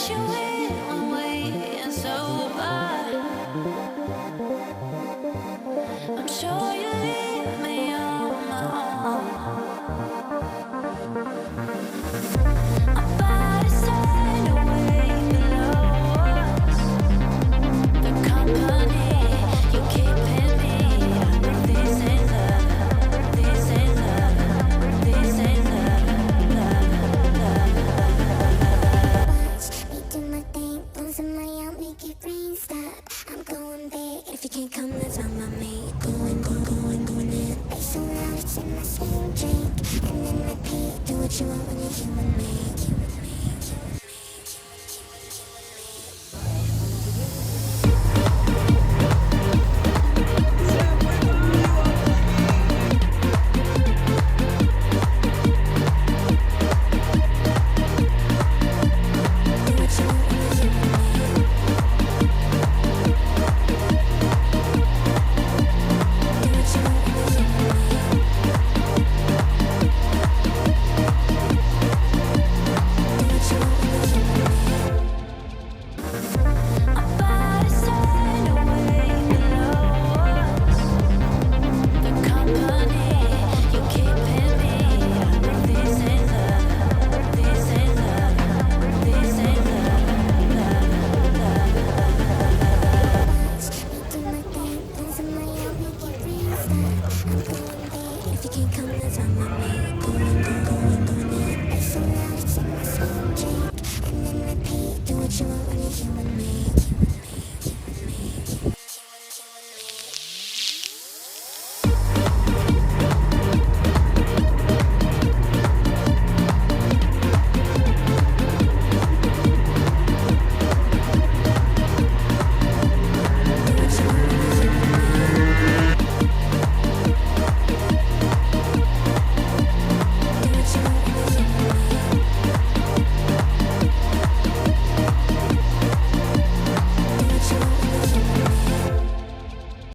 you in when we're sober. I'm sure you leave me on my own. Our bodies turn away below us. The company you keep in me. This ain't love. This ain't love. This ain't love. Me do my thing, losing my out, make it rain stop. I'm going big, if you can't come, that's on my me. Going in. Bass so loud, it's in my skin, drink, and then repeat. Do what you want when you're human me. Our bodies turn away below us. The company you keep in me. This ain't love. This ain't love. This ain't love. Me do my thing, losing my out, make it rain stop. I'm going big, if you can't come, that's on my me. Going in. Bass so loud, it's in my skin, drink, and then repeat. Do what you want when you're human me.